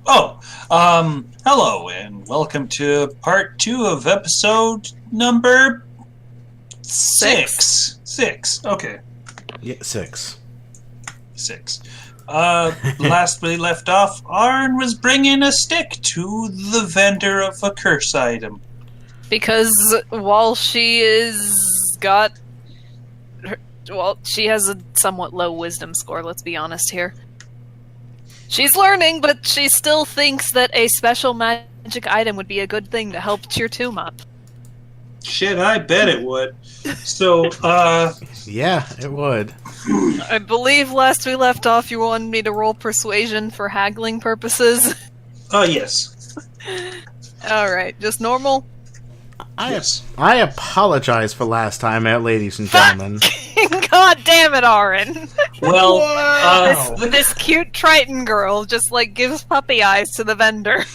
Hello and welcome to part 2 of episode number 6. 6. Okay. Yeah, 6. 6. Last we left off, Arn was bringing a stick to the vendor of a curse item. Because while she she has a somewhat low wisdom score, let's be honest here. She's learning, but she still thinks that a special magic item would be a good thing to help cheer Tomb up. Shit, I bet it would. So, Yeah, it would. I believe last we left off you wanted me to roll persuasion for haggling purposes. Yes. Alright, just normal? Yes. I apologize for last time, ladies and gentlemen. God damn it, Aaron! Well, This cute Triton girl just, gives puppy eyes to the vendor.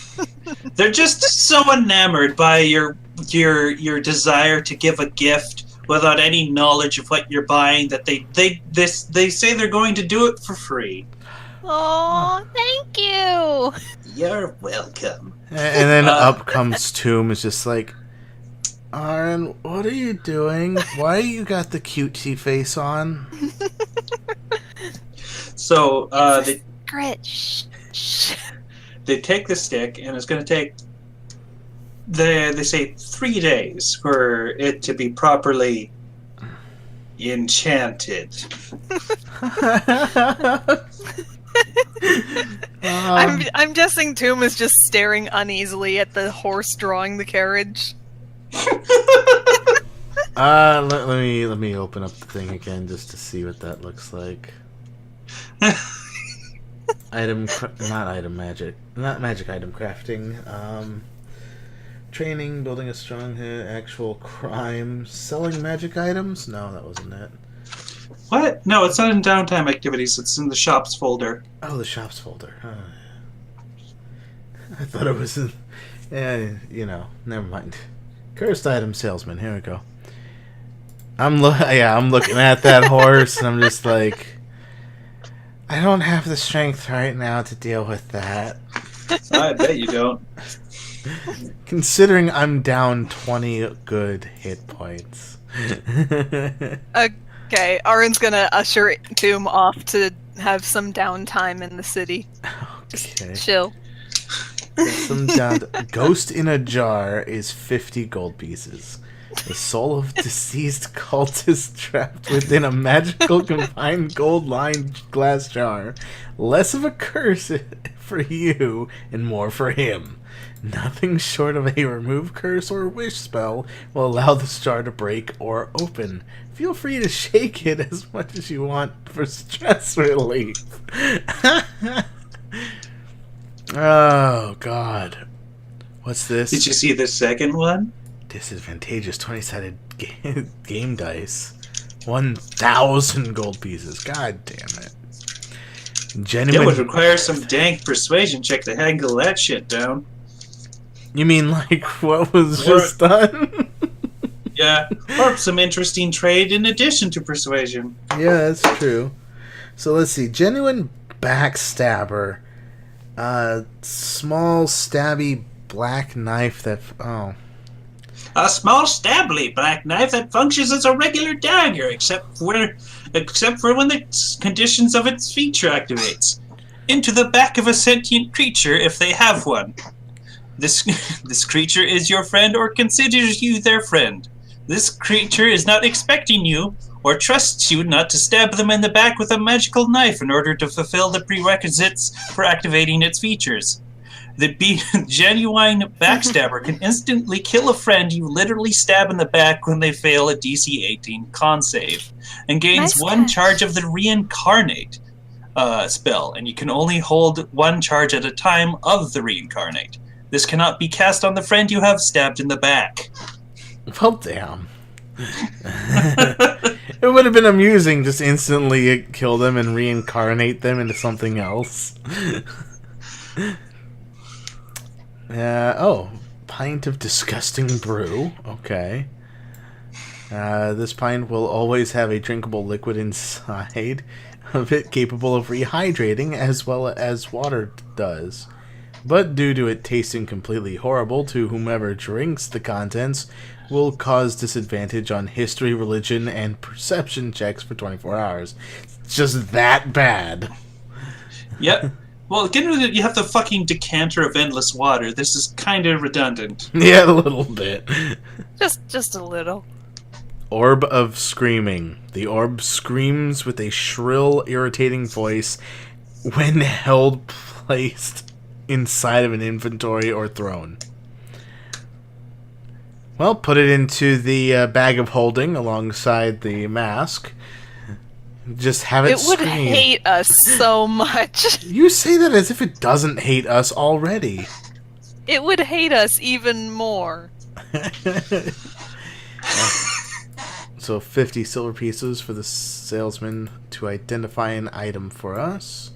they're just so enamored by your desire to give a gift without any knowledge of what you're buying that they say they're going to do it for free. Oh, thank you! You're welcome. And then up comes Tomb, is just like, Aaron, what are you doing? Why you got the cutesy face on? So, they take the stick, and it's going to take, they say 3 days for it to be properly enchanted. I'm guessing Tomb is just staring uneasily at the horse drawing the carriage. Let me open up the thing again just to see what that looks like. Not magic item crafting. Training, building a strong hit, actual crime, selling magic items? No, that wasn't it. What? No, it's not in downtime activities. It's in the shops folder. Oh, the shops folder. I thought it was in... never mind. Cursed item salesman. Here we go. I'm looking at that horse, and I'm just like, I don't have the strength right now to deal with that. I bet you don't. Considering I'm down 20 good hit points. Okay, Aaron's gonna usher Tomb off to have some downtime in the city. Okay. Just chill. Ghost in a jar is 50 gold pieces. The soul of deceased cultist trapped within a magical confined gold-lined glass jar. Less of a curse for you and more for him. Nothing short of a remove curse or wish spell will allow this jar to break or open. Feel free to shake it as much as you want for stress relief. Oh, God. What's this? Did you see the second one? Disadvantageous 20-sided game dice. 1,000 gold pieces. God damn it. Genuine... It would require some dank persuasion check to haggle that shit down. You mean what was just done? Yeah, or some interesting trade in addition to persuasion. Yeah, that's true. So let's see. Genuine backstabber. Small stabby black knife that... Oh. A small stabby black knife that functions as a regular dagger, except for when the conditions of its feature activates. Into the back of a sentient creature if they have one. This creature is your friend or considers you their friend. This creature is not expecting you or trusts you not to stab them in the back with a magical knife in order to fulfill the prerequisites for activating its features. The genuine backstabber can instantly kill a friend you literally stab in the back when they fail a DC 18 con save, and gains one charge of the reincarnate spell, and you can only hold one charge at a time of the reincarnate. This cannot be cast on the friend you have stabbed in the back. Well, damn. It would have been amusing just instantly kill them and reincarnate them into something else. Pint of disgusting brew. Okay. This pint will always have a drinkable liquid inside of it capable of rehydrating as well as water does. but due to it tasting completely horrible to whomever drinks the contents, will cause disadvantage on history, religion, and perception checks for 24 hours. It's just that bad. Yep. Well, given that you have the fucking decanter of endless water, this is kind of redundant. Yeah, a little bit. Just a little. Orb of Screaming. The orb screams with a shrill, irritating voice when held placed inside of an inventory or throne. Well, put it into the bag of holding alongside the mask. Just have it It would scream. hate us so much. You say that as if it doesn't hate us already. It would hate us even more. So 50 silver pieces for the salesman to identify an item for us.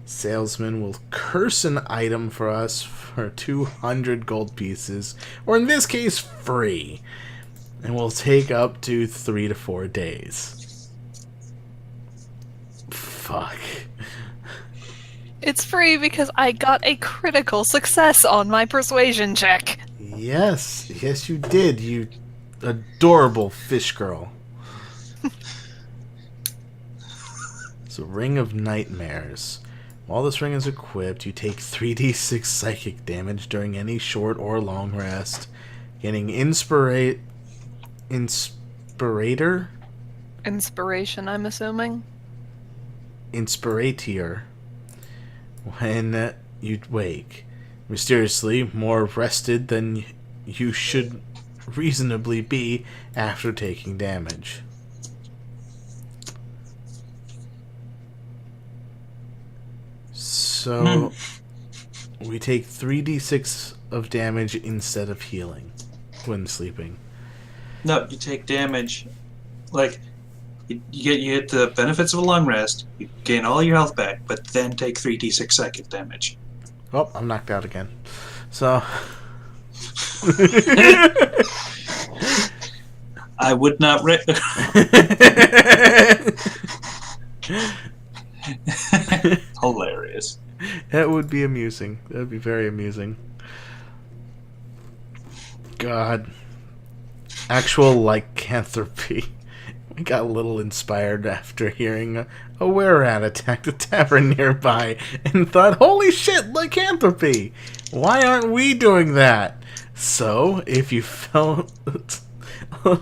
Salesman will curse an item for us for 200 gold pieces, or in this case, free. And will take up to 3 to 4 days. Fuck. It's free because I got a critical success on my persuasion check. Yes, yes you did, you adorable fish girl. So, Ring of Nightmares. While this ring is equipped, you take 3d6 psychic damage during any short or long rest. Getting Inspirator? Inspiration, I'm assuming. Inspirator. When you wake. Mysteriously, more rested than you should reasonably be after taking damage. So, we take 3d6 of damage instead of healing when sleeping. No, you take damage. Like, you get the benefits of a long rest, you gain all your health back, but then take 3d6 psychic damage. Oh, I'm knocked out again. So... I would not... Hilarious. That would be amusing. That would be very amusing. God. Actual lycanthropy. I got a little inspired after hearing a were-rat attacked a tavern nearby and thought, holy shit, lycanthropy! Why aren't we doing that? So, if you felt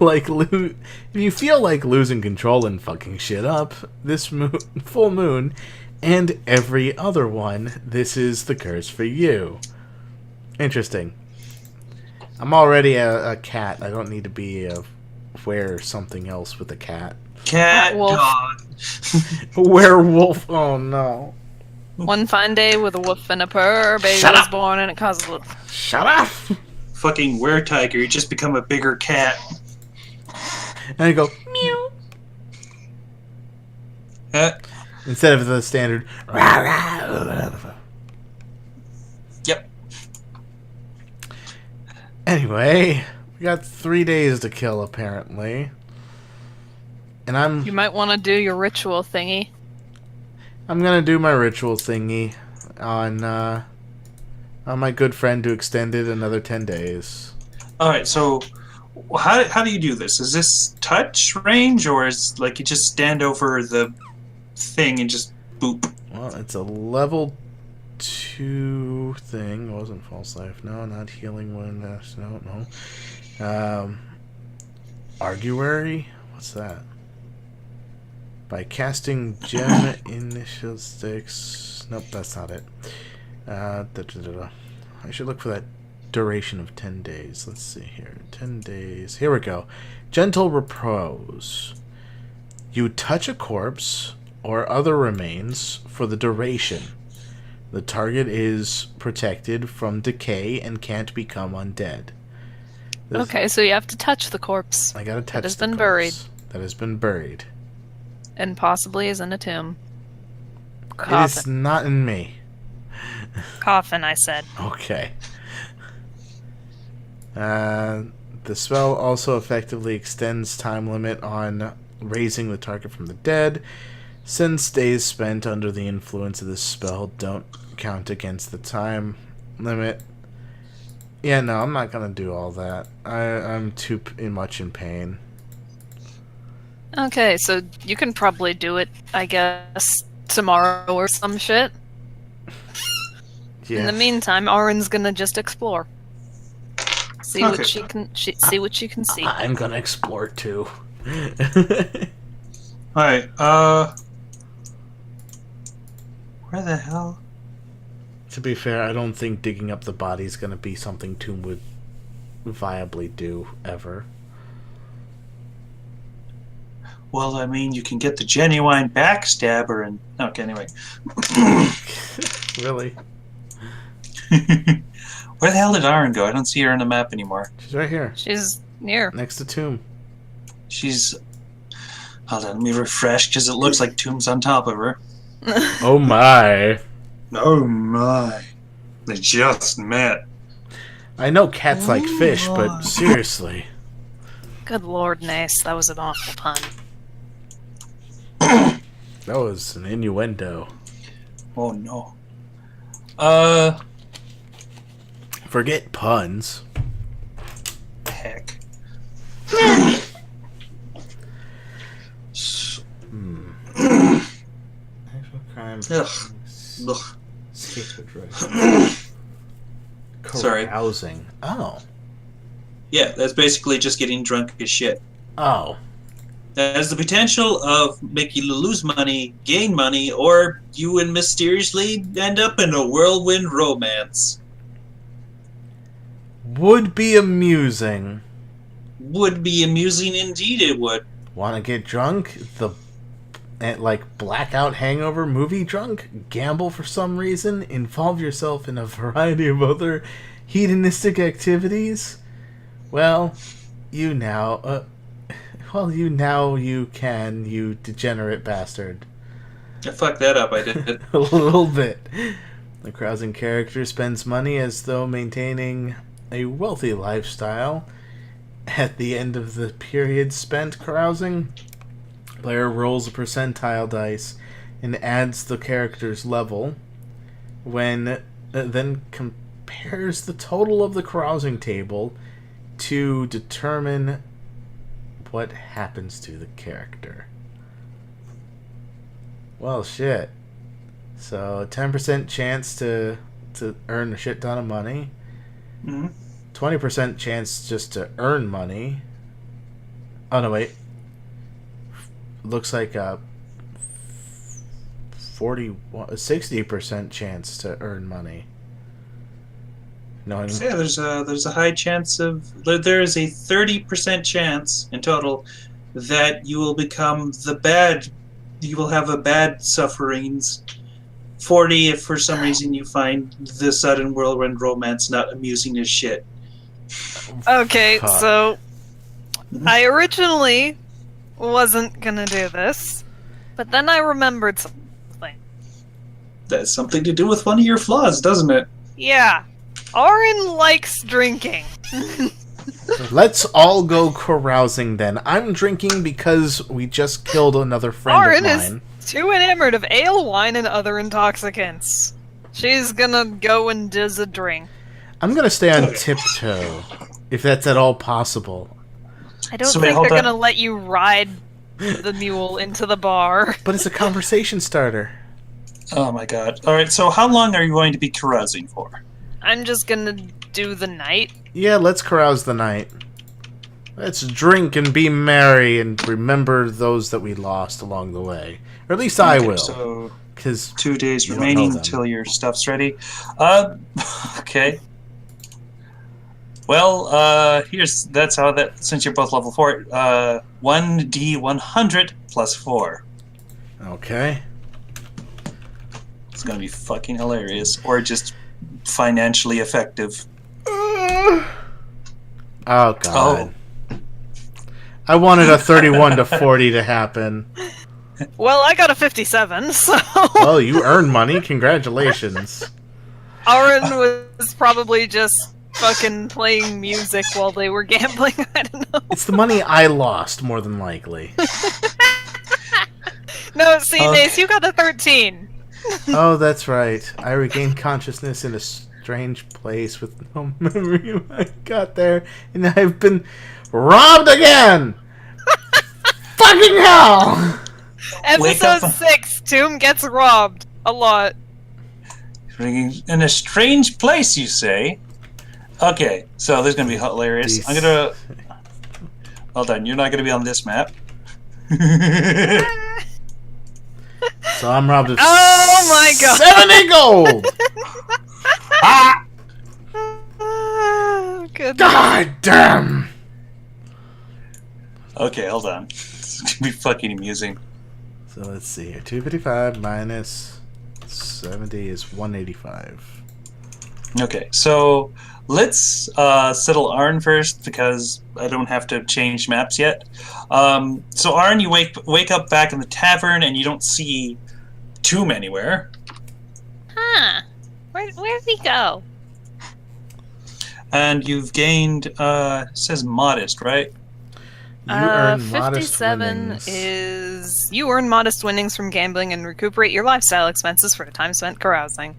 like if you feel like losing control and fucking shit up, this full moon and every other one, this is the curse for you. Interesting. I'm already a cat. I don't need to be a wear something else with a cat. Cat, Wolf. dog. Werewolf. Oh no. One fine day with a wolf and a purr, baby Shut was up. born and it caused a Shut up! Fucking were-tiger, you just become a bigger cat. And I go, meow. Instead of the standard. Yep. Anyway, we got 3 days to kill apparently. And You might want to do your ritual thingy. I'm gonna do my ritual thingy on my good friend to extend it another 10 days. Alright, so how do you do this? Is this touch range, or is like you just stand over the thing and just boop? Well, it's a level 2 thing. It wasn't false life. No, not healing wound. No. Arguary? What's that? By casting gem initial sticks. Nope, that's not it. I should look for that duration of 10 days. Let's see here. 10 days. Here we go. Gentle Repose. You touch a corpse or other remains for the duration. The target is protected from decay and can't become undead. Okay, so you have to touch the corpse. I gotta touch has the been corpse buried. that has been buried. And possibly is in a tomb. It is Coffin. not in me. Coffin, I said. Okay. The spell also effectively extends time limit on raising the target from the dead. Since days spent under the influence of this spell don't count against the time limit. Yeah, no, I'm not gonna do all that. I'm too much in pain. Okay, so you can probably do it, I guess, tomorrow or some shit. Yeah. In the meantime, Auron's gonna just explore. See Okay. what she can see what she can see. I'm gonna explore too. Alright, where the hell? To be fair, I don't think digging up the body is gonna be something Tomb would viably do ever. Well, I mean, you can get the genuine backstabber and... Okay, anyway. Really? Where the hell did Aaron go? I don't see her on the map anymore. She's right here, She's near. next to Tomb. She's... Hold on, let me refresh, because it looks like Tomb's on top of her. Oh my! Oh my. They just met. I know cats like fish, my. but seriously. Good lord, Nace, that was an awful pun. That was an innuendo. Oh no. Forget puns. Heck. Actual crime. Ugh. Ugh. Sorry. Carousing. Oh. Yeah, that's basically just getting drunk as shit. Oh. That has the potential of making you lose money, gain money, or you would mysteriously end up in a whirlwind romance. Would be amusing. Would be amusing indeed, it would. Want to get drunk? Like blackout hangover movie drunk? Gamble for some reason? Involve yourself in a variety of other hedonistic activities? Well, you now you can, you degenerate bastard. I fucked that up, I did. A little bit. The carousing character spends money as though maintaining a wealthy lifestyle. At the end of the period spent carousing, player rolls a percentile dice and adds the character's level. When then compares the total of the carousing table to determine what happens to the character. Well, shit. So, a 10% chance to earn a shit ton of money. Mm-hmm. 20% chance just to earn money. Oh, no, wait. Looks like a 60% chance to earn money. No, Yeah, there's a high chance of... There is a 30% chance in total that you will become the bad... You will have a bad sufferings. 40 if for some reason you find the sudden whirlwind romance not amusing as shit. Okay, Fuck. so I originally wasn't gonna do this, but then I remembered something. That's something to do with one of your flaws, doesn't it? Yeah, Auron likes drinking. Let's all go carousing then. I'm drinking because we just killed another friend Auron of mine. is too enamored of ale, wine, and other intoxicants. She's gonna go and diz a drink. I'm gonna stay on tiptoe, if that's at all possible. I don't So wait, think hold they're on. gonna let you ride the mule into the bar. But it's a conversation starter. Oh my god. Alright, so how long are you going to be carousing for? I'm just gonna do the night. Yeah, let's carouse the night. Let's drink and be merry and remember those that we lost along the way. Or at least I will. So, Because 2 days You don't know remaining them. until your stuff's ready. Okay. Well, that's how that, since you're both level 4, 1d100 plus 4. okay. It's gonna be fucking hilarious, or just financially effective. Oh god. I wanted a 31 to 40 to happen. Well, I got a 57, so Well, you earned money. Congratulations. Auron was probably just fucking playing music while they were gambling. I don't know. It's the money I lost, more than likely. No, see, Okay. Nace, you got a 13. Oh, that's right. I regained consciousness in a strange place with no memory of how I got there, and I've been robbed again! Fucking hell! Wake up. Episode 6, Tomb gets robbed. A lot. In a strange place, you say? Okay, so this is going to be hilarious. Jeez. I'm going to... Hold on, you're not going to be on this map. So I'm robbed of Oh my god! 70 gold! Ah! Oh, goodness. God damn! Okay, hold on. This is going to be fucking amusing. So let's see here. 255 minus 70 is 185. Okay, so let's settle Arn first because I don't have to change maps yet. So Arn, you wake up back in the tavern and you don't see Tomb anywhere. Huh. Where'd we go? And you've gained, it says modest, right? You earn modest 57 winnings. is... You earn modest winnings from gambling and recuperate your lifestyle expenses for the time spent carousing.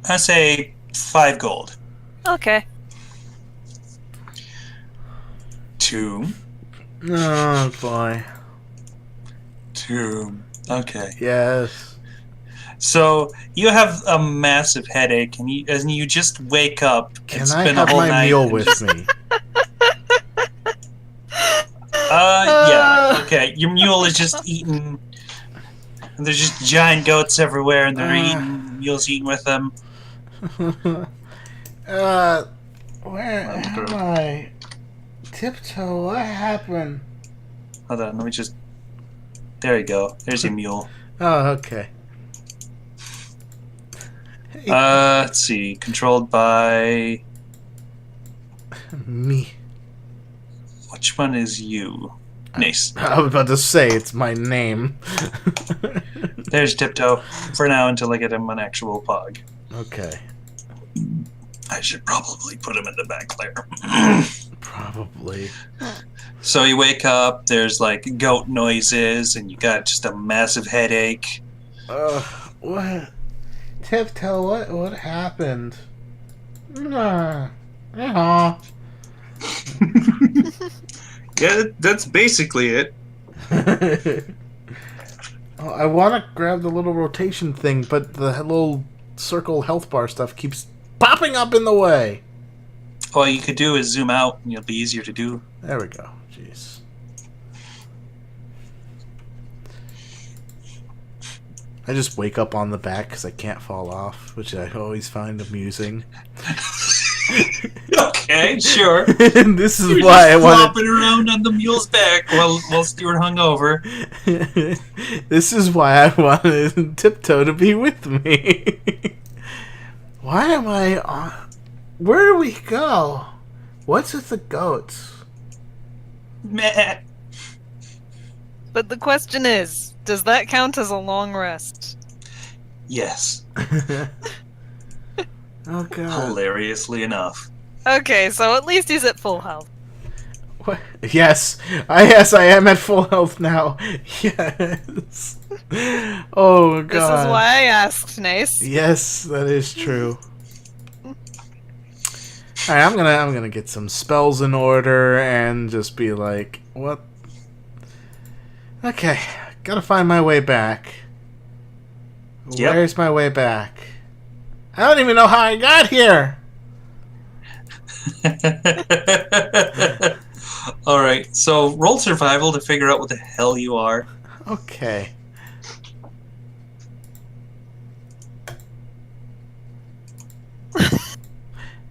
I say 5 gold. Okay. Tomb. Oh boy. Tomb. Okay. Yes. So you have a massive headache, and you just wake up. Can It's I been a have whole my night meal and with just- me? Yeah. Okay. Your mule is just eating. And there's just giant goats everywhere, and they're eating. Mule's eating with them. Where am I? Tiptoe, what happened? Hold on. Let me just. There you go. There's your mule. Oh, okay. Let's see. Controlled by. Me. Which one is you? Nice. I was about to say it's my name. There's Tiptoe. For now, until I get him an actual pug. Okay. I should probably put him in the back there. Probably. So you wake up, there's like goat noises, and you got just a massive headache. What? Tiptoe, what happened? Nah. Uh-huh. Yeah, that's basically it. Oh, I want to grab the little rotation thing, but the little circle health bar stuff keeps popping up in the way. All you could do is zoom out, and it'll be easier to do. There we go. Jeez. I just wake up on the back because I can't fall off, which I always find amusing. Okay, sure. And this is You're why I just wanted. flopping around on the mule's back whilst you were hungover. This is why I wanted Tiptoe to be with me. Why am I on? Where do we go? What's with the goats? Meh. But the question is, does that count as a long rest? Yes, Oh god. hilariously enough. Okay, so at least he's at full health. What? Yes, I am at full health now. Yes. Oh god. This is why I asked, Nace. Yes, that is true. Alright, I'm gonna get some spells in order and just be like, what? Okay, gotta find my way back. Yep. Where's my way back? I don't even know how I got here. Alright, so roll survival to figure out what the hell you are. Okay.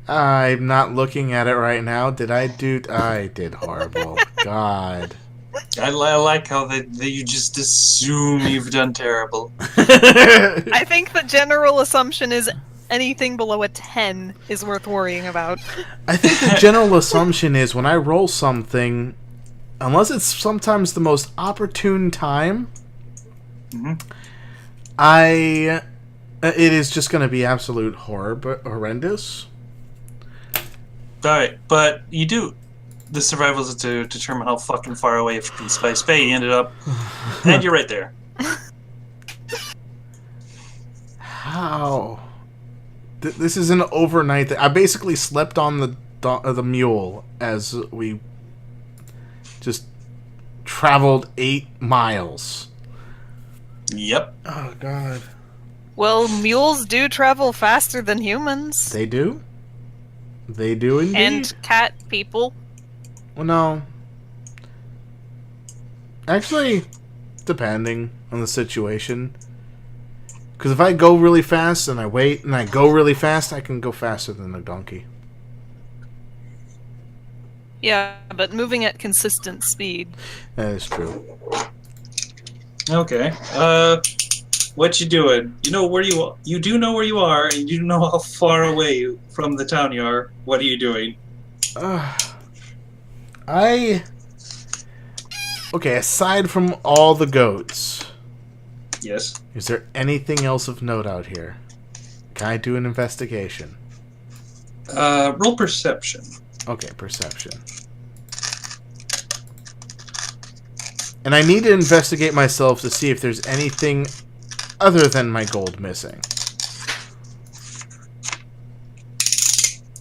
I'm not looking at it right now. Did I do? I did horrible. God. I like how you just assume you've done terrible. I think the general assumption is anything below a 10 is worth worrying about. I think the general assumption is when I roll something, unless it's sometimes the most opportune time, Mhm. it is just going to be absolute horrendous. Alright, but you do. The survival is to determine how fucking far away from Spice Bay you ended up. And you're right there. Wow. This is an overnight thing. I basically slept on the mule as we just traveled 8 miles. Yep. Oh, God. Well, mules do travel faster than humans. They do? They do indeed. And cat people. Well, no. Actually, depending on the situation. Because if I go really fast and I wait and I go really fast, I can go faster than a donkey. Yeah, but moving at consistent speed. That is true. Okay. What you doing? You know where you do know where you are, and you know how far away from the town you are. What are you doing? Okay, aside from all the goats, Yes. is there anything else of note out here? Can I do an investigation? Roll perception. Okay, perception. And I need to investigate myself to see if there's anything other than my gold missing.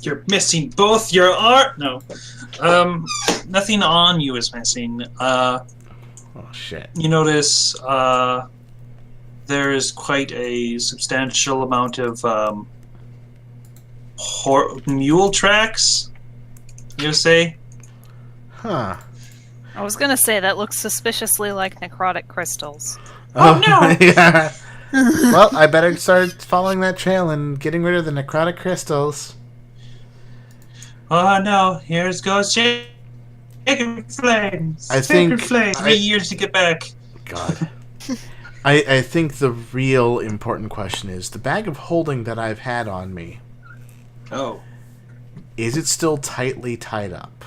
You're missing both your art. No. Nothing on you is missing. Oh, shit. You notice there is quite a substantial amount of mule tracks, you say? Huh. I was gonna say, that looks suspiciously like necrotic crystals. Oh, no! Yeah. Well, I better start following that trail and getting rid of the necrotic crystals. Oh no, here goes Sacred Flames. I Sacred think Flames. 3 years to get back. God. I think the real important question is, the bag of holding that I've had on me, Oh. is it still tightly tied up?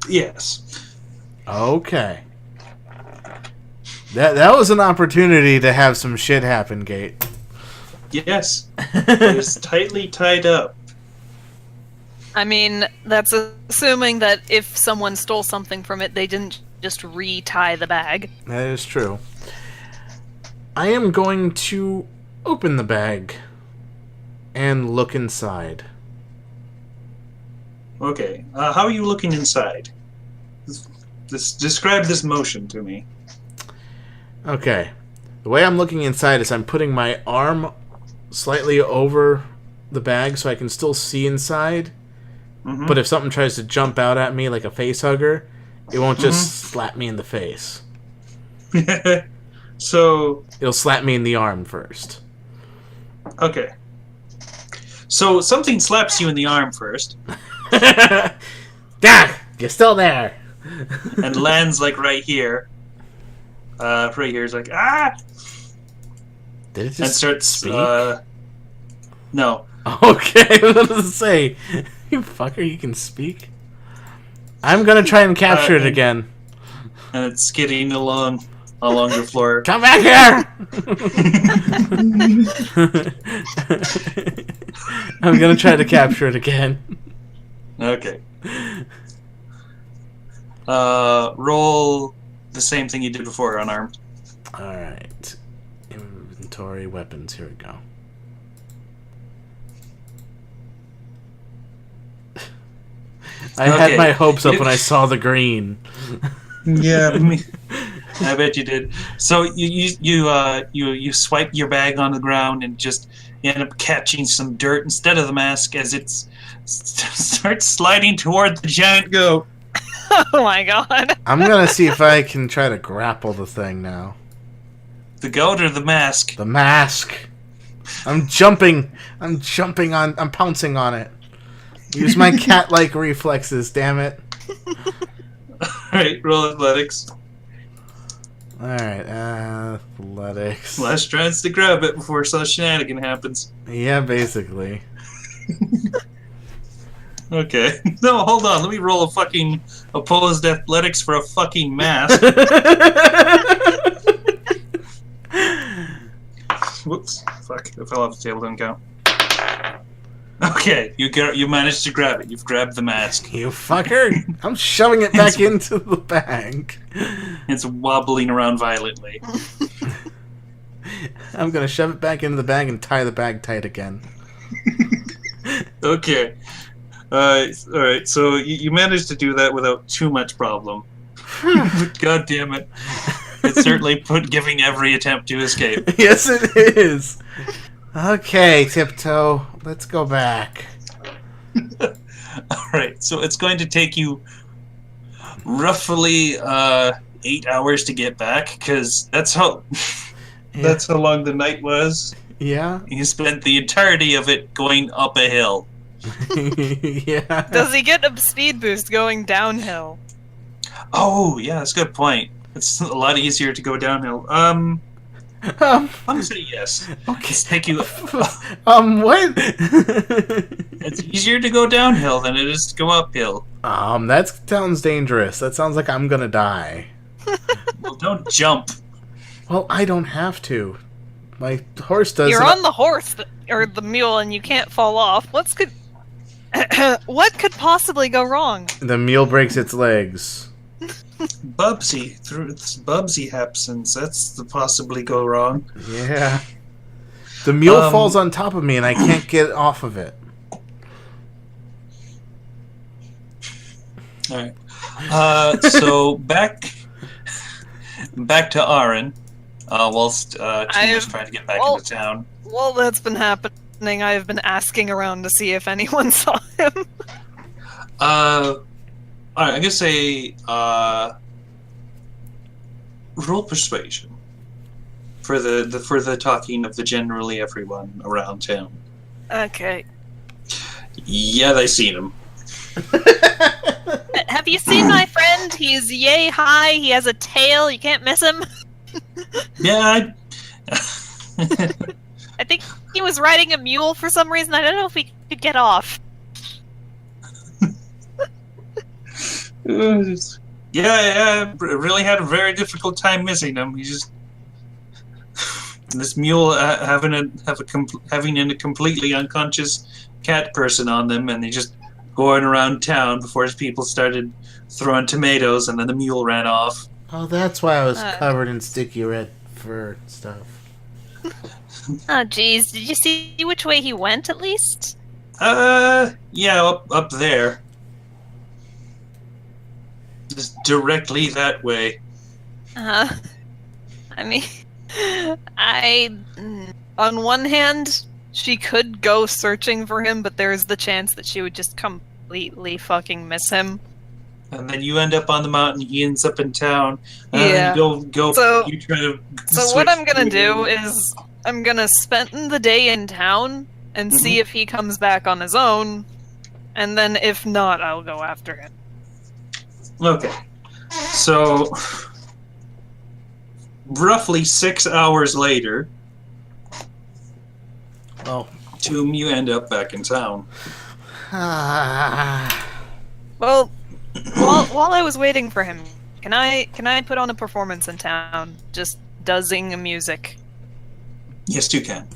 Yes. Okay. That was an opportunity to have some shit happen, Gate. Yes. It is tightly tied up. I mean, that's assuming that if someone stole something from it, they didn't just re-tie the bag. That is true. I am going to open the bag and look inside. Okay. How are you looking inside? Describe this motion to me. Okay. The way I'm looking inside is I'm putting my arm slightly over the bag so I can still see inside. Mm-hmm. But if something tries to jump out at me like a face hugger, it won't just slap me in the face. So... It'll slap me in the arm first. Okay. So something slaps you in the arm first. Gah! You're still there! And lands like right here. Right here is like, ah! Did it just And starts, speak? No. Okay, what does it say? You fucker, you can speak? I'm gonna try and capture it again. And it's skidding along the floor. Come back here! I'm gonna try to capture it again. Okay. Roll the same thing you did before, unarmed. Alright. Inventory, weapons, here we go. I had my hopes up when I saw the green. Yeah, I bet you did. So you swipe your bag on the ground and just end up catching some dirt instead of the mask as it starts sliding toward the giant goat. Oh my god. I'm gonna see if I can try to grapple the thing now. The goat or the mask? The mask. I'm pouncing on it. Use my cat-like reflexes, damn it. Alright, roll athletics. Alright, athletics. Last chance to grab it before some shenanigan happens. Yeah, basically. Okay. No, hold on. Let me roll a fucking opposed athletics for a fucking mask. Whoops. Fuck. I fell off the table. Didn't count. Okay. You managed to grab it. You've grabbed the mask. You fucker! I'm shoving it back into the bag. It's wobbling around violently. I'm gonna shove it back into the bag and tie the bag tight again. Okay. Alright, so you managed to do that without too much problem. But God damn it. It's certainly giving every attempt to escape. Yes, it is. Okay, Tiptoe. Let's go back. Alright, so it's going to take you roughly 8 hours to get back, because that's how long the night was. Yeah? You spent the entirety of it going up a hill. Yeah. Does he get a speed boost going downhill? Oh, yeah, that's a good point. It's a lot easier to go downhill. I'm gonna say yes. Okay. It's take you. What? It's easier to go downhill than it is to go uphill. That sounds dangerous. That sounds like I'm gonna die. Well, don't jump. Well, I don't have to. My horse does. You're on the horse or the mule, and you can't fall off. What could possibly go wrong? The mule breaks its legs. Bubsy happens. That's the possibly go wrong. Yeah. The mule falls on top of me, and I can't get off of it. All right. So back to Aaron. Whilst Tim was trying to get back into town. While that's been happening, I have been asking around to see if anyone saw him. Alright, I'm gonna say roll persuasion for the talking of the generally everyone around town. Okay. Yeah, they seen him. Have you seen my friend? He's yay high. He has a tail. You can't miss him. Yeah, I think he was riding a mule for some reason. I don't know if he could get off. Yeah, really had a very difficult time missing him. He just this mule having a completely unconscious cat person on them, and they just going around town before his people started throwing tomatoes, and then the mule ran off. Oh, that's why I was covered in sticky red fur stuff. Oh, jeez. Did you see which way he went, at least? Yeah, up there. Just directly that way. I mean, on one hand, she could go searching for him, but there's the chance that she would just completely fucking miss him. And then you end up on the mountain, he ends up in town. Yeah. Go. So, you try to. So what I'm gonna do is I'm gonna spend the day in town and see if he comes back on his own, and then if not, I'll go after him. Okay. So, roughly 6 hours later, you end up back in town. Well, while I was waiting for him, can I put on a performance in town? Just doesing music. Yes, you can.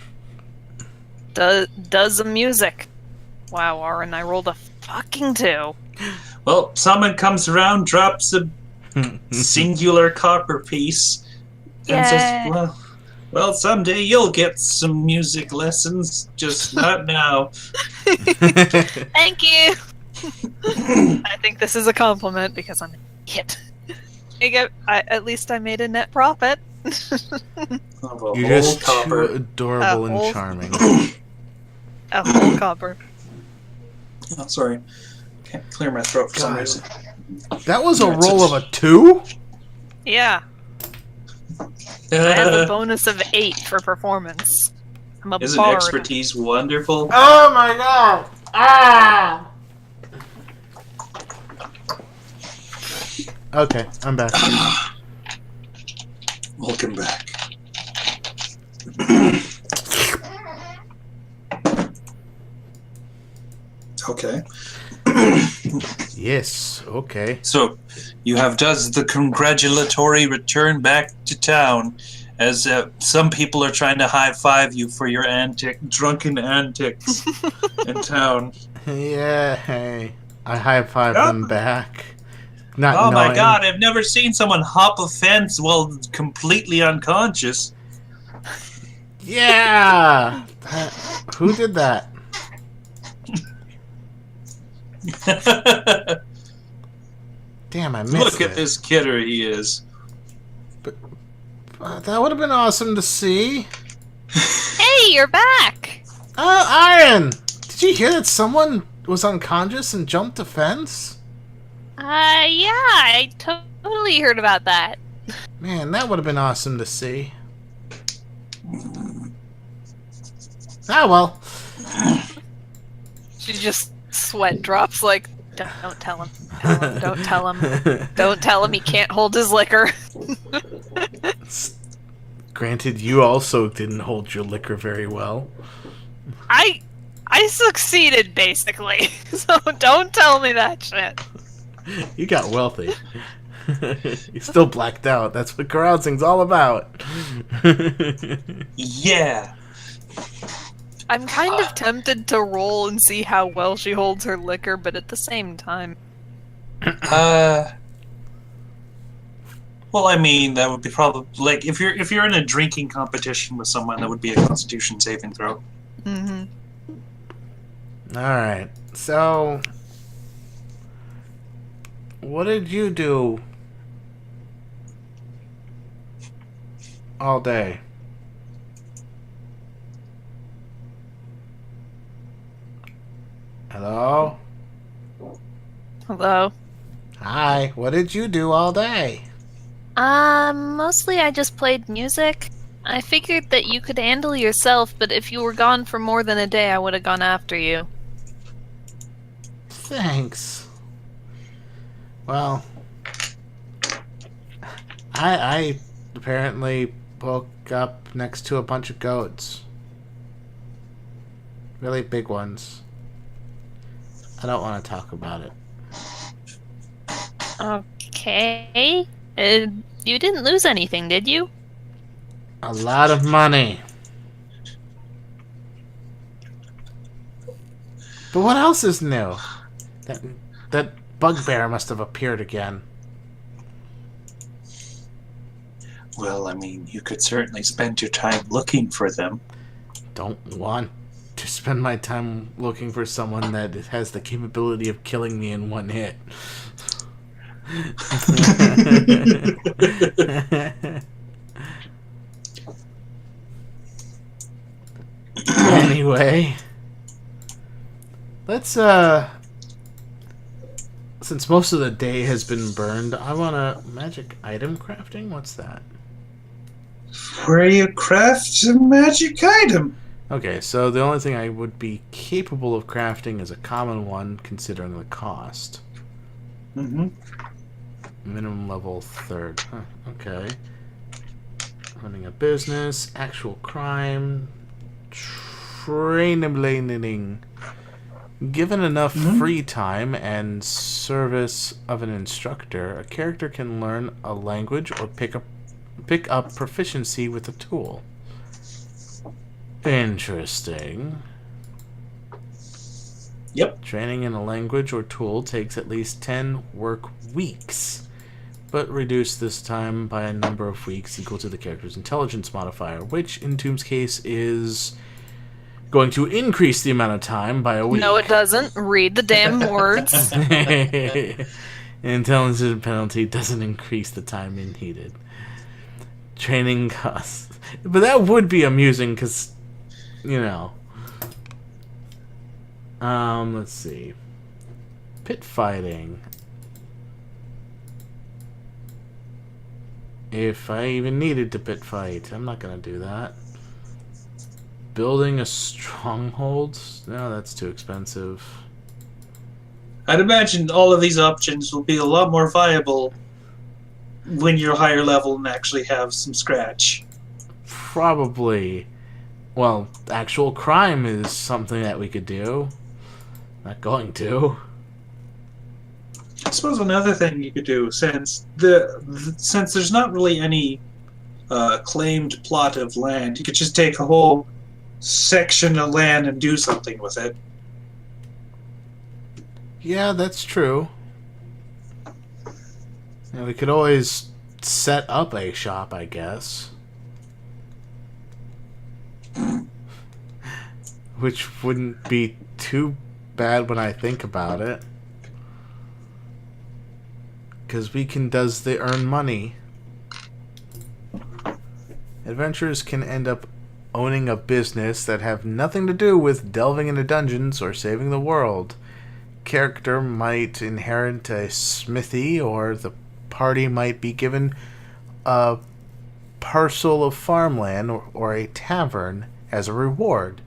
Does the music. Wow, Aaron, I rolled a fucking 2. Well, someone comes around, drops a singular copper piece, and says, well, someday you'll get some music lessons, just not now. Thank you! I think this is a compliment, because I'm an idiot. At least I made a net profit. You're just too adorable and charming. A whole copper. Oh, sorry. Can't clear my throat for some reason. That was a roll of a 2? Yeah. I have a bonus of 8 for performance. I'm a Isn't bard. expertise wonderful? Oh my god! Ah! Okay, I'm back. Welcome back. Okay. Yes, okay. So, you have does the congratulatory return back to town, as some people are trying to high-five you for your drunken antics in town. Yeah, hey. I high-five them back. Not oh knowing. My god, I've never seen someone hop a fence while completely unconscious. Yeah! Who did that? Damn, I missed Look it. at this kidder he is. That would have been awesome to see. Hey, you're back! Oh, Iron! Did you hear that someone was unconscious and jumped the fence? Yeah, I totally heard about that. Man, that would have been awesome to see. Ah, well. She just sweat drops like, don't tell him. Don't tell him. Don't tell him he can't hold his liquor. Granted, you also didn't hold your liquor very well. I succeeded, basically. So don't tell me that shit. You got wealthy. You still blacked out. That's what carousing's all about. Yeah. I'm kind of tempted to roll and see how well she holds her liquor, but at the same time... Well, I mean, that would be probably like if you're in a drinking competition with someone, that would be a Constitution saving throw. Mm-hmm. Alright, so... What did you do all day? Hello? Hello? Hi, what did you do all day? Mostly I just played music. I figured that you could handle yourself, but if you were gone for more than a day, I would have gone after you. Thanks. Well, I apparently woke up next to a bunch of goats. Really big ones. I don't want to talk about it. Okay. You didn't lose anything, did you? A lot of money. But what else is new? That bugbear must have appeared again. Well, I mean, you could certainly spend your time looking for them. Don't want to spend my time looking for someone that has the capability of killing me in one hit. Anyway, let's since most of the day has been burned, I want a magic item crafting. What's that? Where you craft a magic item. Okay, so the only thing I would be capable of crafting is a common one, considering the cost. Mm-hmm. Minimum level 3rd. Huh, okay. Running a business, actual crime, trainabling. Given enough free time and service of an instructor, a character can learn a language or pick up proficiency with a tool. Interesting. Yep. Training in a language or tool takes at least 10 work weeks, but reduce this time by a number of weeks equal to the character's intelligence modifier, which in Tomb's case is going to increase the amount of time by a week. No, it doesn't. Read the damn words. Intelligence penalty doesn't increase the time needed. Training costs. But that would be amusing because, you know. Let's see. Pit fighting. If I even needed to pit fight, I'm not gonna do that. Building a stronghold? No, that's too expensive. I'd imagine all of these options will be a lot more viable when you're higher level and actually have some scratch. Probably. Well, actual crime is something that we could do. Not going to. I suppose another thing you could do, since there's not really any claimed plot of land, you could just take a whole section of land and do something with it. Yeah, that's true. And we could always set up a shop, I guess. which wouldn't be too bad when I think about it. Because does they earn money. Adventurers can end up owning a business that have nothing to do with delving into dungeons or saving the world. Character might inherit a smithy, or the party might be given a parcel of farmland or a tavern as a reward.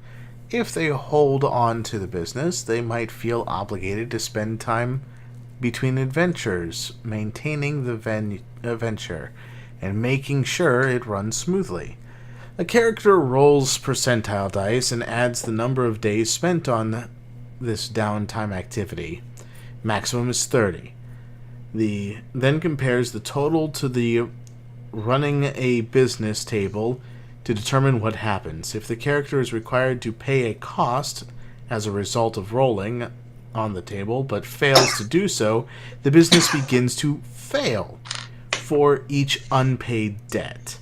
If they hold on to the business, they might feel obligated to spend time between adventures, maintaining the venture, and making sure it runs smoothly. A character rolls percentile dice and adds the number of days spent on this downtime activity. Maximum is 30. Then compares the total to the running a business table to determine what happens. If the character is required to pay a cost as a result of rolling on the table, but fails to do so, the business begins to fail for each unpaid debt.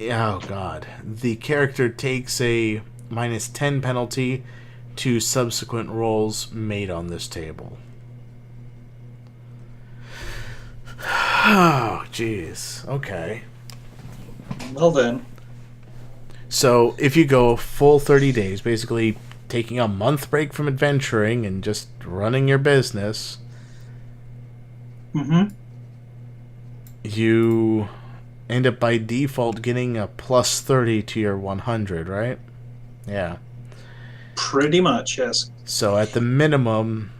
Oh god. The character takes a -10 penalty to subsequent rolls made on this table. Oh, jeez. Okay. Well then. So, if you go full 30 days, basically taking a month break from adventuring and just running your business, you end up by default getting a +30 to your 100, right? Yeah. Pretty much, yes. So at the minimum,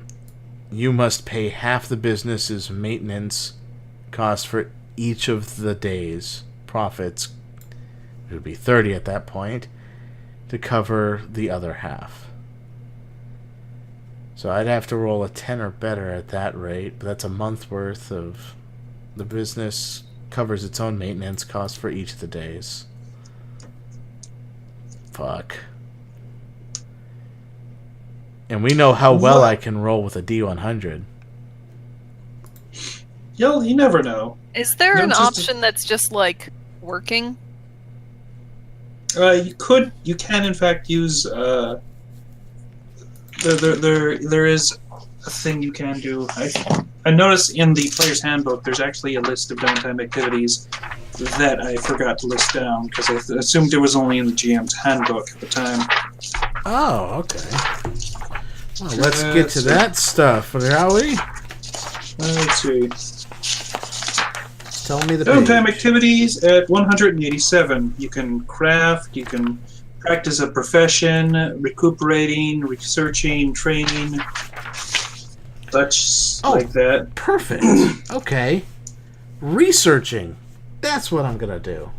you must pay half the business's maintenance cost for each of the days. Profits, it would be 30 at that point, to cover the other half. So I'd have to roll a 10 or better at that rate, but that's a month worth of the business covers its own maintenance cost for each of the days. Fuck. And we know how well I can roll with a D100. You never know. Is there an option that's just like working? You can in fact use there is a thing you can do. I noticed in the player's handbook there's actually a list of downtime activities that I forgot to list down because I assumed it was only in the GM's handbook at the time. Oh, okay. Well, let's get to that stuff, shall we? Let's see. Tell me the Downtime page. activities at 187. You can craft, you can practice a profession, recuperating, researching, training, such like that. Perfect. Okay. Researching. That's what I'm going to do.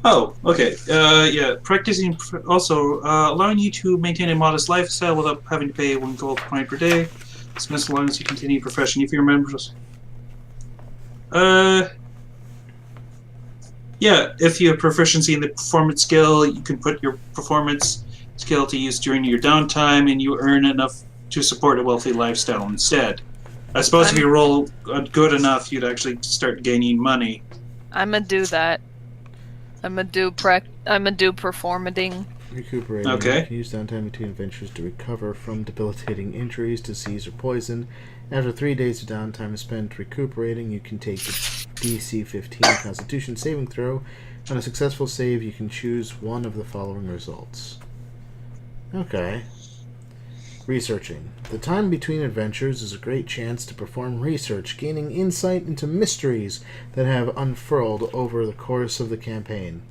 Oh, okay. Yeah, practicing also allowing you to maintain a modest lifestyle without having to pay 1 gold point per day. Dismiss as long as you continue your profession. If you remember, yeah, if you have proficiency in the performance skill, you can put your performance skill to use during your downtime, and you earn enough to support a wealthy lifestyle instead. I suppose if you roll good enough, you'd actually start gaining money. I'm gonna do that. I'm gonna do performating. Recuperating. Okay. You can use downtime between adventures to recover from debilitating injuries, disease, or poison. After 3 days of downtime spent recuperating, you can take a DC 15 Constitution saving throw. On a successful save, you can choose one of the following results. Okay. Researching. The time between adventures is a great chance to perform research, gaining insight into mysteries that have unfurled over the course of the campaign.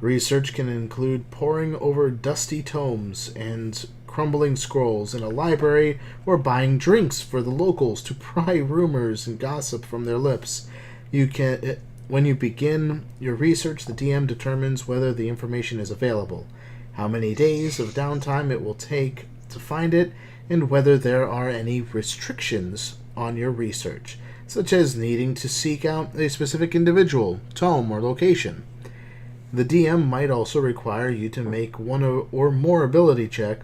Research can include poring over dusty tomes and crumbling scrolls in a library, or buying drinks for the locals to pry rumors and gossip from their lips. When you begin your research, the DM determines whether the information is available, how many days of downtime it will take to find it, and whether there are any restrictions on your research, such as needing to seek out a specific individual, tome, or location. The DM might also require you to make one or more ability check,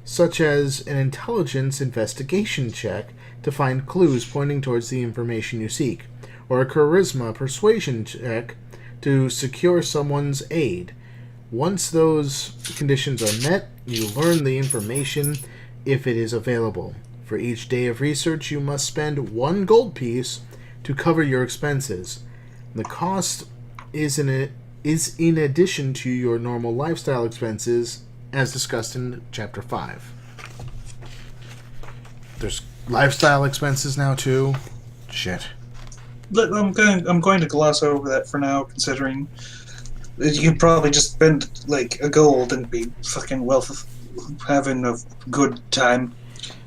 such as an intelligence investigation check to find clues pointing towards the information you seek, or a charisma persuasion check to secure someone's aid, Once those conditions are met, you learn the information if it is available. For each day of research, you must spend 1 gold piece to cover your expenses. The cost is in addition to your normal lifestyle expenses, as discussed in Chapter 5. There's lifestyle expenses now, too. Shit. I'm going to gloss over that for now, considering you could probably just spend like a gold and be fucking having a good time.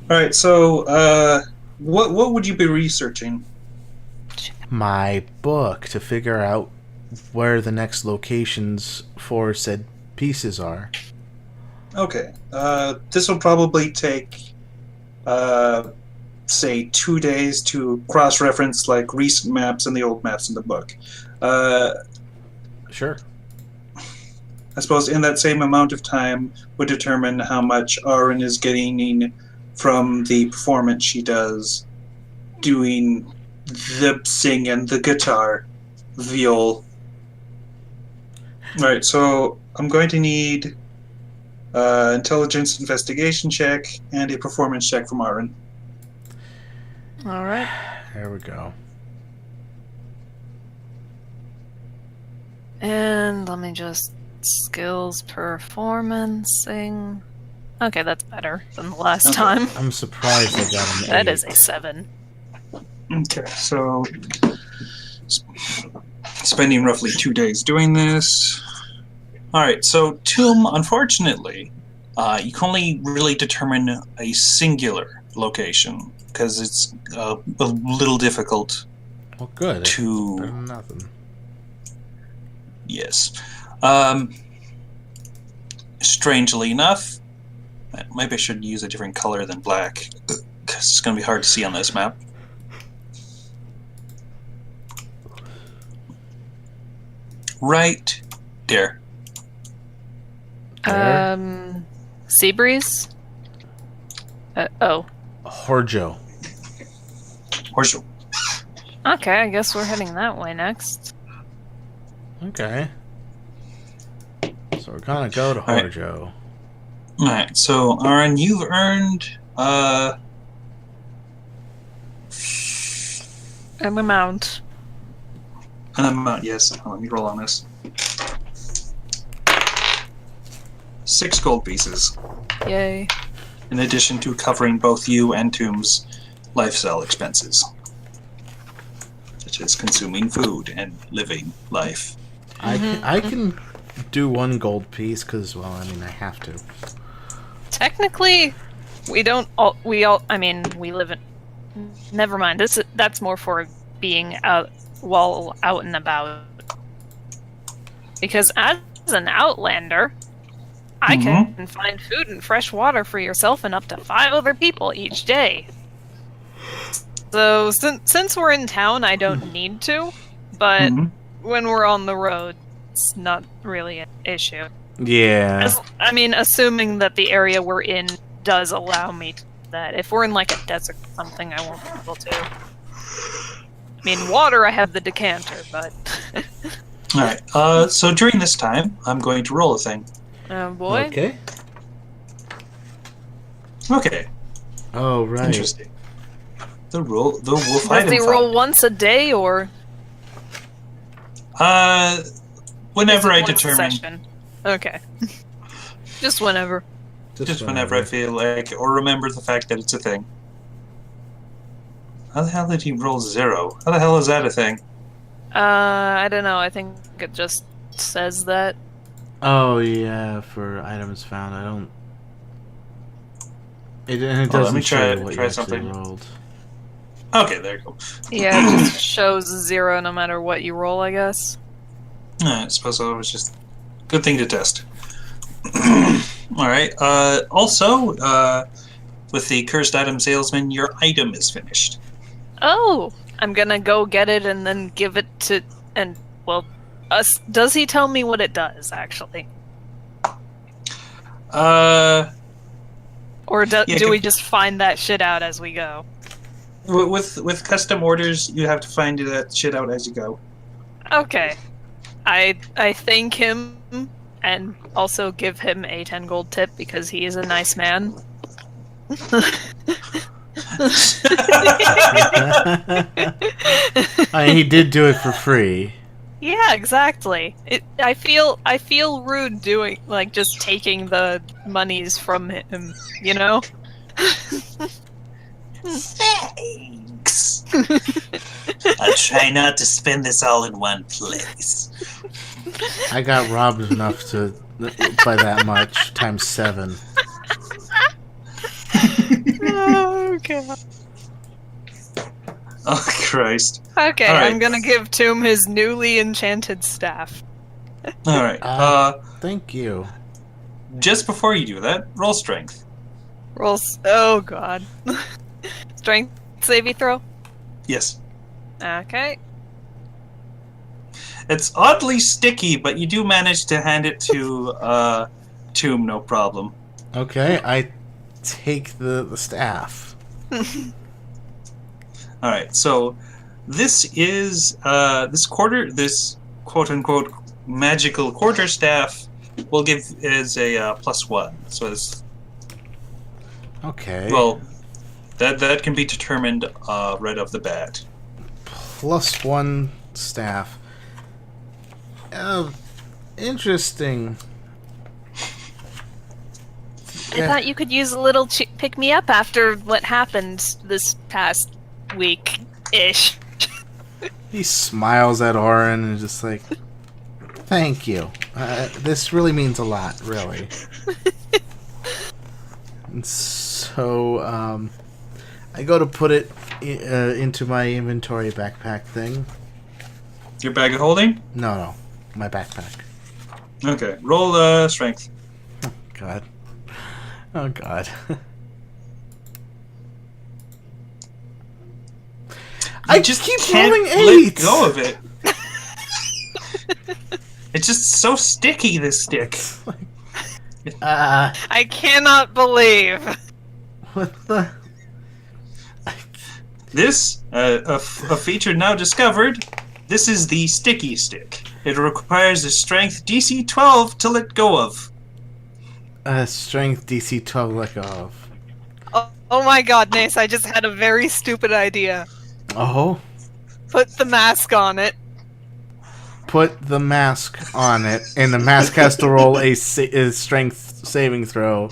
All right, so what would you be researching? My book to figure out where the next locations for said pieces are. Okay, this will probably take, say, 2 days to cross-reference like recent maps and the old maps in the book. Sure. I suppose in that same amount of time would determine how much Auron is gaining from the performance she does doing the sing and the guitar, viol. Alright, so I'm going to need intelligence investigation check and a performance check from Auron. Alright. There we go. And let me just... skills, performancing... Okay, that's better than the last time. I'm surprised I got an 8. That is a 7. Okay, so spending roughly 2 days doing this. Alright, so Tomb, unfortunately, you can only really determine a singular location, because it's a little difficult Well, good. to... Better than nothing. Yes. Strangely enough, maybe I should use a different color than black, because it's going to be hard to see on this map. Right there. Seabreeze? Oh. Horjo. Horseshoe. Okay, I guess we're heading that way next. Okay. So we're gonna go to Alright. Horjo. Alright, so Auron, you've earned An amount. an amount, yes. Let me roll on this. 6 gold pieces, Yay. in addition to covering both you and Tomb's lifestyle expenses, such as consuming food and living life. I can do 1 gold piece because, well, I mean, I have to. Technically, we don't all, I mean, we live in... Never mind, that's more for being out, while out and about. Because as an outlander, I can find food and fresh water for yourself and up to 5 other people each day. So, since we're in town, I don't need to, but when we're on the road, it's not really an issue. Yeah. Assuming that the area we're in does allow me to do that. If we're in, like, a desert or something, I won't be able to. I mean, water, I have the decanter, but... Alright, so during this time, I'm going to roll a thing. Oh, boy. Okay. Okay, Oh, right. interesting. The wolf Does item he roll finder. once a day, or... Whenever is I it once a determine... session? Okay. Just whenever. Just whenever I feel like, or remember the fact that it's a thing. How the hell did he roll 0? How the hell is that a thing? I don't know, I think it just says that. Oh, yeah, for items found, I don't... It let doesn't me try show what you try actually something. rolled. Okay, there you go. Yeah, it just shows 0 no matter what you roll, I guess. I suppose it was just a good thing to test. Alright, also, with the cursed item salesman, your item is finished. Oh! I'm gonna go get it and then give it to... And, well, does he tell me what it does, actually? Or do we just find that shit out as we go? With custom orders, you have to find that shit out as you go. Okay. I thank him and also give him a 10 gold tip because he is a nice man. I mean, he did do it for free. Yeah, exactly. I feel rude doing just taking the monies from him, you know? Thanks. I'll try not to spend this all in one place. I got robbed enough to by that much times 7. Oh god. Oh Christ. Okay, All right. I'm gonna give Tomb his newly enchanted staff. All right. Thank you. Just before you do that, roll strength. Rolls. Oh god. Strength saving throw. Yes. Okay. It's oddly sticky, but you do manage to hand it to Tomb, no problem. Okay, I take the staff. All right. So this is this quote unquote magical quarterstaff will give is a +1. So it's Okay. well that can be determined right off the bat. +1 staff. Interesting. I thought you could use a little pick me up after what happened this past week-ish. He smiles at Oren and is just like, thank you. This really means a lot, really. And so, I go to put it into my inventory backpack thing. Your bag of holding? No, my backpack. Okay. Roll strength. God. Oh, God. I just keep rolling 8! Let go of it. It's just so sticky, this stick. I cannot believe. What the? This, a feature now discovered, this is the sticky stick. It requires a strength DC 12 to let go of. Strength DC 12 let go of. Oh my god, Nace, I just had a very stupid idea. Oh? Put the mask on it. Put the mask on it, and the mask has to roll a strength saving throw.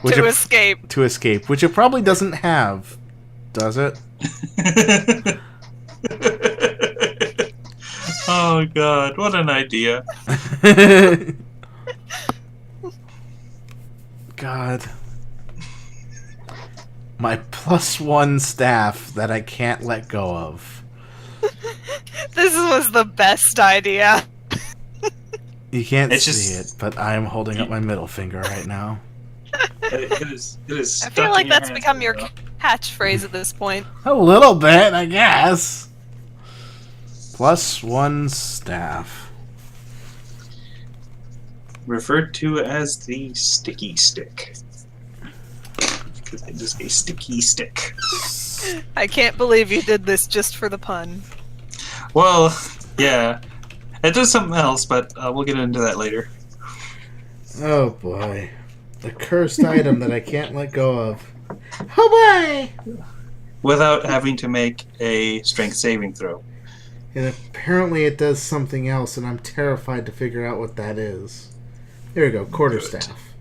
To escape. To escape, which it probably doesn't have. Does it? Oh god, what an idea. God. My +1 staff that I can't let go of. This was the best idea. You can't see it, but I'm holding up my middle finger right now. It is I feel like that's become your catchphrase at this point. A little bit, I guess. +1 staff. Referred to as the sticky stick. Because it is a sticky stick. I can't believe you did this just for the pun. Well, yeah. It does something else, but we'll get into that later. Oh boy. A cursed item that I can't let go of. Oh boy! Without having to make a strength saving throw. And apparently it does something else, and I'm terrified to figure out what that is. There we go, quarterstaff.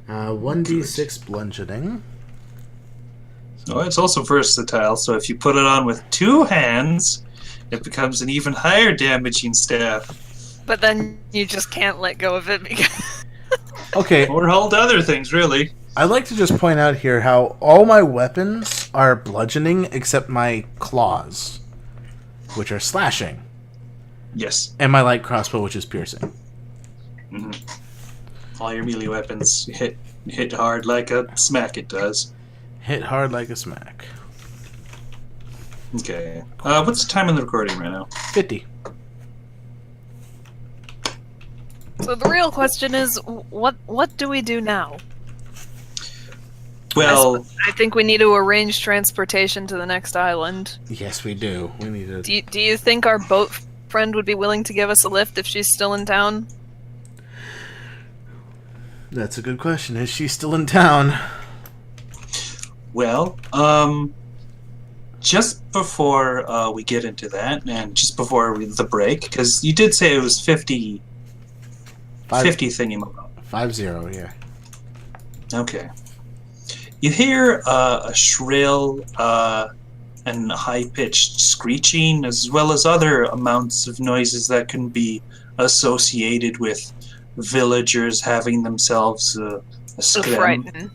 1d6 bludgeoning. Oh, it's also versatile, so if you put it on with 2 hands, it becomes an even higher damaging staff. But then you just can't let go of it because... Okay. Or hold other things, really. I'd like to just point out here how all my weapons are bludgeoning except my claws, which are slashing. Yes. And my light crossbow, which is piercing. Mm-hmm. All your melee weapons hit hard like a smack it does. Hit hard like a smack. Okay. What's the time on the recording right now? 50. So the real question is, what do we do now? Well, I think we need to arrange transportation to the next island. Yes, we do. We need to... Do you think our boat friend would be willing to give us a lift if she's still in town? That's a good question. Is she still in town? Well, just before we get into that, and just before the break, because you did say it was 50 thingy-mo-mo. 50, yeah. Okay. You hear a shrill and high-pitched screeching, as well as other amounts of noises that can be associated with villagers having themselves a frightened.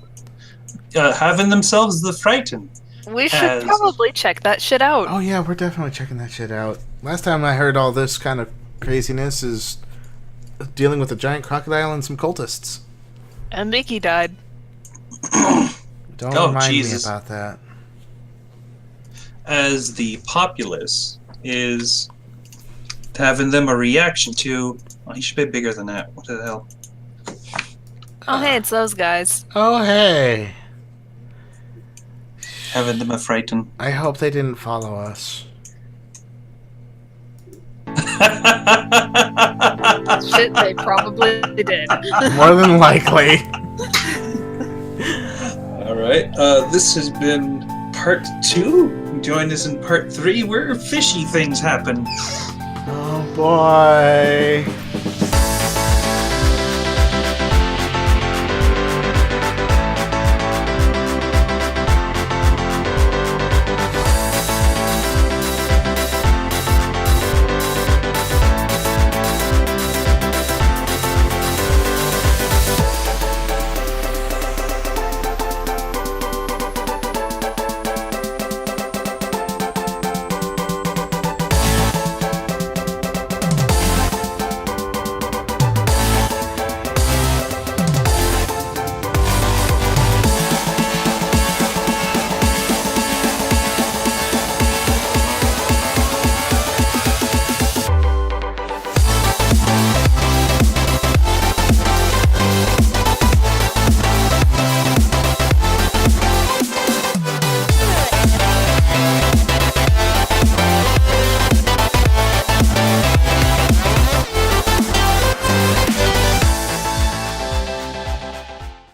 having themselves the frightened. We should probably check that shit out. Oh yeah, we're definitely checking that shit out. Last time I heard all this kind of craziness is dealing with a giant crocodile and some cultists. And Mickey died. Don't Oh, remind Jesus. me about that. As the populace is having them a reaction to... Oh, he should be bigger than that. What the hell? Oh, hey, it's those guys. Oh hey. Having them a frighten. I hope they didn't follow us. Shit, they probably did. More than likely. Alright, this has been part 2. Join us in part 3 where fishy things happen. Oh boy.